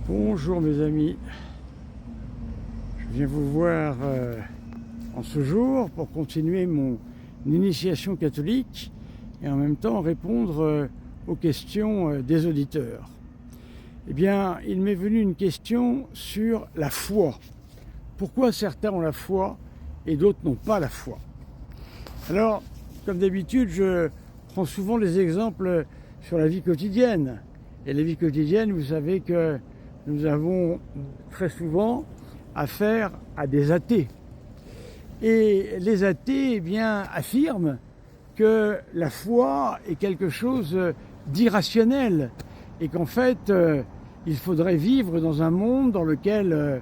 Bonjour mes amis, je viens vous voir en ce jour pour continuer mon initiation catholique et en même temps répondre aux questions des auditeurs. Eh bien, il m'est venu une question sur la foi. Pourquoi certains ont la foi et d'autres n'ont pas la foi? Alors, comme d'habitude, je prends souvent des exemples sur la vie quotidienne. Et la vie quotidienne, vous savez que nous avons très souvent affaire à des athées. Et les athées, eh bien, affirment que la foi est quelque chose d'irrationnel et qu'en fait, il faudrait vivre dans un monde dans lequel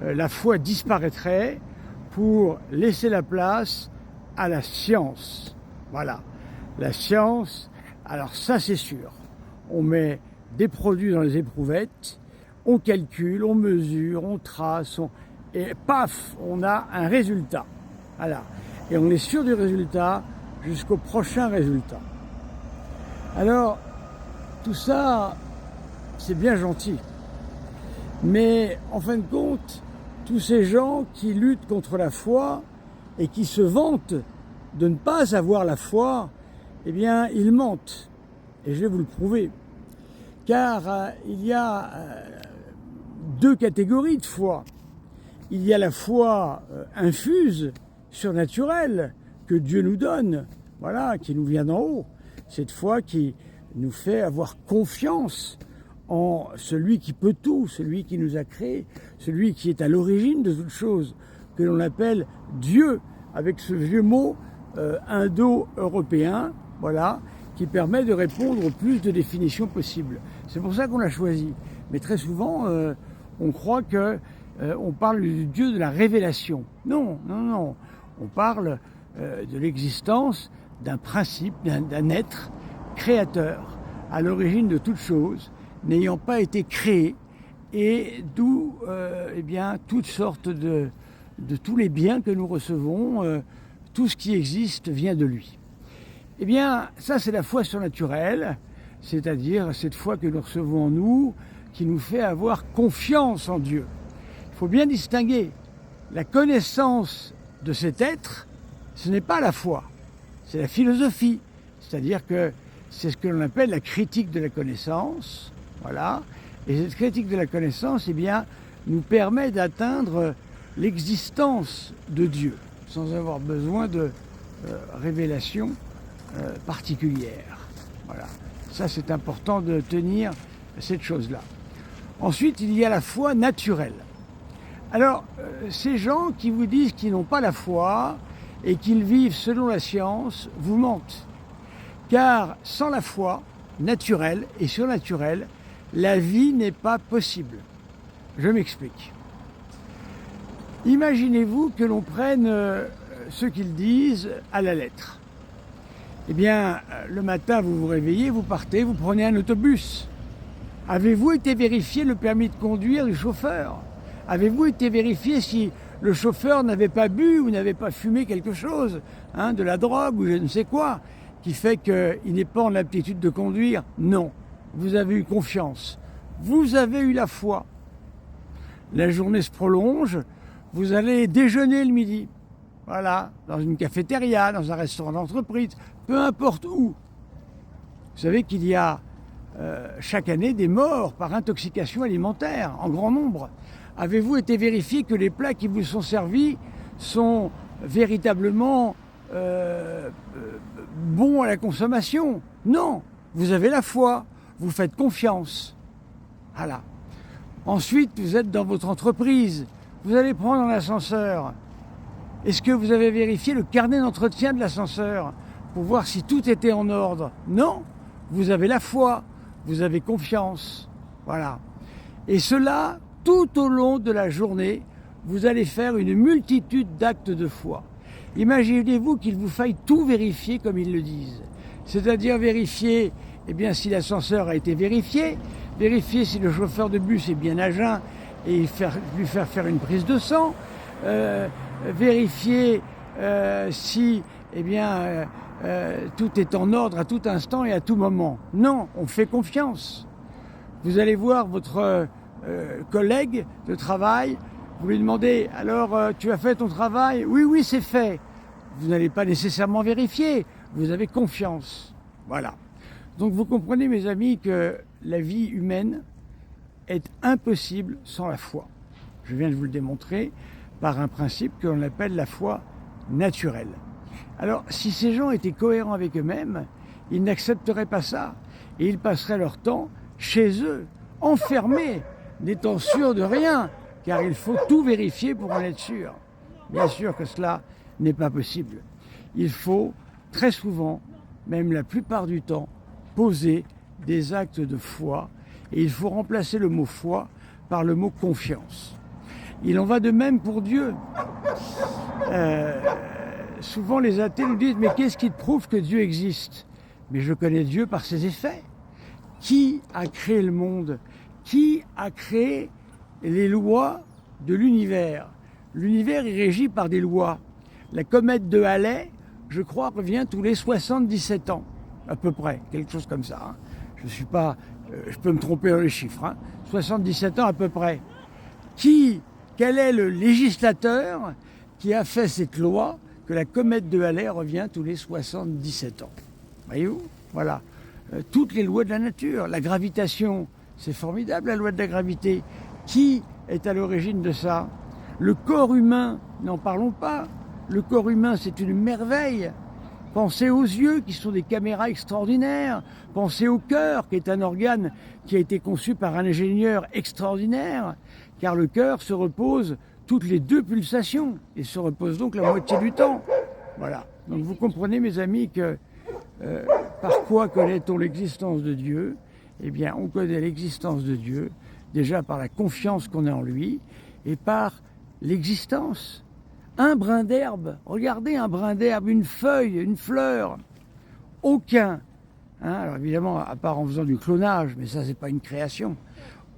la foi disparaîtrait pour laisser la place à la science. Voilà, la science, alors ça c'est sûr, on met des produits dans les éprouvettes, on calcule, on mesure, on trace, et paf, on a un résultat. Voilà. Et on est sûr du résultat jusqu'au prochain résultat. Alors, tout ça, c'est bien gentil. Mais en fin de compte, tous ces gens qui luttent contre la foi et qui se vantent de ne pas avoir la foi, eh bien, ils mentent. Et je vais vous le prouver. Car il y a deux catégories de foi. Il y a la foi infuse, surnaturelle, que Dieu nous donne, voilà, qui nous vient d'en haut. Cette foi qui nous fait avoir confiance en celui qui peut tout, celui qui nous a créés, celui qui est à l'origine de toutes choses, que l'on appelle Dieu, avec ce vieux mot indo-européen, voilà, qui permet de répondre au plus de définitions possibles. C'est pour ça qu'on l'a choisi. Mais très souvent, on croit que on parle du Dieu de la révélation. Non, non, non. On parle de l'existence d'un principe, d'un être créateur, à l'origine de toute chose, n'ayant pas été créé, et d'où eh bien, toutes sortes de tous les biens que nous recevons, tout ce qui existe vient de lui. Eh bien, ça c'est la foi surnaturelle, c'est-à-dire cette foi que nous recevons en nous, qui nous fait avoir confiance en Dieu. Il faut bien distinguer la connaissance de cet être, ce n'est pas la foi, c'est la philosophie. C'est-à-dire que c'est ce que l'on appelle la critique de la connaissance, voilà. Et cette critique de la connaissance, eh bien, nous permet d'atteindre l'existence de Dieu, sans avoir besoin de révélation particulière. Voilà. Ça, c'est important de tenir cette chose-là. Ensuite, il y a la foi naturelle. Alors, ces gens qui vous disent qu'ils n'ont pas la foi et qu'ils vivent selon la science, vous mentent. Car sans la foi naturelle et surnaturelle, la vie n'est pas possible. Je m'explique. Imaginez-vous que l'on prenne ce qu'ils disent à la lettre. Eh bien, le matin, vous vous réveillez, vous partez, vous prenez un autobus. Avez-vous été vérifier le permis de conduire du chauffeur? Avez-vous été vérifier si le chauffeur n'avait pas bu ou n'avait pas fumé quelque chose, de la drogue ou je ne sais quoi, qui fait qu'il n'est pas en aptitude de conduire? Non. Vous avez eu confiance. Vous avez eu la foi. La journée se prolonge, vous allez déjeuner le midi. Voilà, dans une cafétéria, dans un restaurant d'entreprise, peu importe où. Vous savez qu'il y a chaque année des morts par intoxication alimentaire, en grand nombre. Avez-vous été vérifié que les plats qui vous sont servis sont véritablement bons à la consommation? Non, vous avez la foi, vous faites confiance. Voilà. Ensuite, vous êtes dans votre entreprise, vous allez prendre l'ascenseur. Est-ce que vous avez vérifié le carnet d'entretien de l'ascenseur pour voir si tout était en ordre? Non, vous avez la foi, vous avez confiance. Voilà. Et cela, tout au long de la journée, vous allez faire une multitude d'actes de foi. Imaginez-vous qu'il vous faille tout vérifier comme ils le disent. C'est-à-dire vérifier bien, si l'ascenseur a été vérifié, vérifier si le chauffeur de bus est bien à jeun et lui faire une prise de sang, vérifier si tout est en ordre à tout instant et à tout moment. Non, on fait confiance. Vous allez voir votre collègue de travail, vous lui demandez « Alors, tu as fait ton travail ?»« Oui, oui, c'est fait. » Vous n'allez pas nécessairement vérifier, vous avez confiance. Voilà. Donc vous comprenez, mes amis, que la vie humaine est impossible sans la foi. Je viens de vous le démontrer par un principe que l'on appelle la foi naturelle. Alors, si ces gens étaient cohérents avec eux-mêmes, ils n'accepteraient pas ça et ils passeraient leur temps chez eux, enfermés, n'étant sûrs de rien, car il faut tout vérifier pour en être sûr. Bien sûr que cela n'est pas possible. Il faut très souvent, même la plupart du temps, poser des actes de foi et il faut remplacer le mot foi par le mot confiance. Il en va de même pour Dieu. Souvent les athées nous disent « Mais qu'est-ce qui te prouve que Dieu existe ?» Mais je connais Dieu par ses effets. Qui a créé le monde? Qui a créé les lois de l'univers? L'univers est régi par des lois. La comète de Halley, je crois, revient tous les 77 ans, à peu près, quelque chose comme ça. Hein. Je peux me tromper dans les chiffres. Hein. 77 ans à peu près. Quel est le législateur qui a fait cette loi que la comète de Halley revient tous les 77 ans? Voyez-vous? Voilà. Toutes les lois de la nature. La gravitation, c'est formidable, la loi de la gravité. Qui est à l'origine de ça? Le corps humain, n'en parlons pas. Le corps humain, c'est une merveille. Pensez aux yeux, qui sont des caméras extraordinaires. Pensez au cœur, qui est un organe qui a été conçu par un ingénieur extraordinaire. Car le cœur se repose toutes les 2 pulsations et se repose donc la moitié du temps. Voilà. Donc vous comprenez, mes amis, que par quoi connaît-on l'existence de Dieu? Eh bien, on connaît l'existence de Dieu déjà par la confiance qu'on a en lui et par l'existence. Un brin d'herbe, regardez un brin d'herbe, une feuille, une fleur, aucun, hein, alors évidemment à part en faisant du clonage, mais ça c'est pas une création,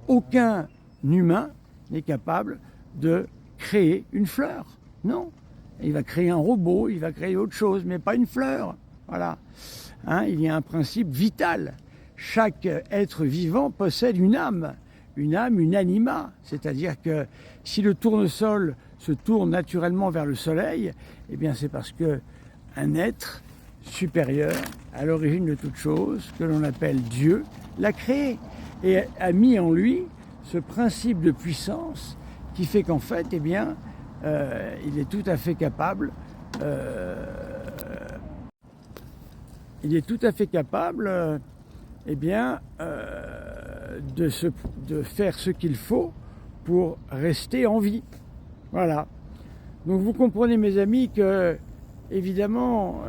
aucun humain n'est capable de créer une fleur, non. Il va créer un robot, il va créer autre chose, mais pas une fleur, voilà. Hein, il y a un principe vital, chaque être vivant possède une âme, une anima, c'est-à-dire que si le tournesol se tourne naturellement vers le soleil, eh bien c'est parce que un être supérieur, à l'origine de toute chose, que l'on appelle Dieu, l'a créé et a mis en lui ce principe de puissance qui fait qu'en fait, eh bien, il est tout à fait capable, eh bien, de faire ce qu'il faut pour rester en vie. Voilà. Donc vous comprenez, mes amis, que évidemment,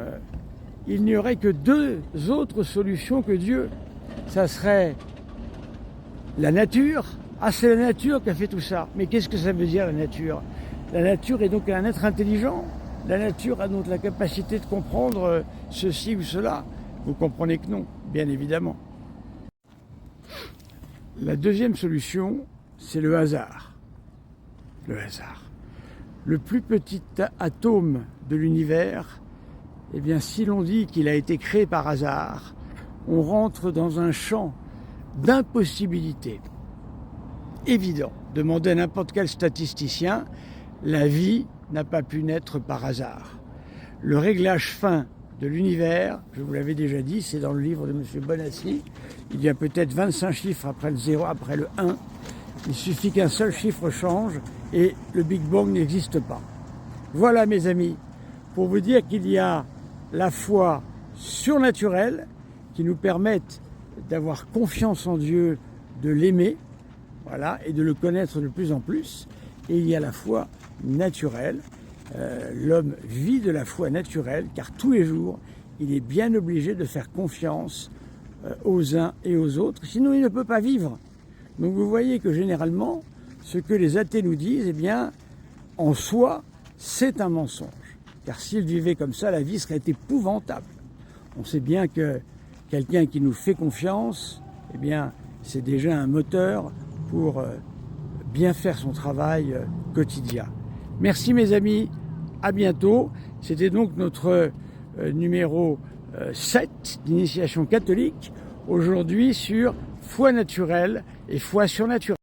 il n'y aurait que 2 autres solutions que Dieu. Ça serait la nature. Ah, c'est la nature qui a fait tout ça. Mais qu'est-ce que ça veut dire, la nature? La nature est donc un être intelligent. La nature a donc la capacité de comprendre ceci ou cela. Vous comprenez que non, bien évidemment. La deuxième solution, c'est le hasard. Le hasard. Le plus petit atome de l'univers, eh bien, si l'on dit qu'il a été créé par hasard, on rentre dans un champ d'impossibilité évident. Demandez à n'importe quel statisticien, la vie n'a pas pu naître par hasard. Le réglage fin de l'univers, je vous l'avais déjà dit, c'est dans le livre de M. Bonassi, il y a peut-être 25 chiffres après le 0, après le 1. Il suffit qu'un seul chiffre change et le Big Bang n'existe pas. Voilà, mes amis, pour vous dire qu'il y a la foi surnaturelle qui nous permette d'avoir confiance en Dieu, de l'aimer, voilà, et de le connaître de plus en plus. Et il y a la foi naturelle. L'homme vit de la foi naturelle, car tous les jours, il est bien obligé de faire confiance aux uns et aux autres, sinon il ne peut pas vivre. Donc vous voyez que généralement, ce que les athées nous disent, eh bien, en soi, c'est un mensonge. Car s'ils vivaient comme ça, la vie serait épouvantable. On sait bien que quelqu'un qui nous fait confiance, eh bien, c'est déjà un moteur pour bien faire son travail quotidien. Merci mes amis, à bientôt. C'était donc notre numéro 7 d'initiation catholique, aujourd'hui sur foi naturelle et foi surnaturelle.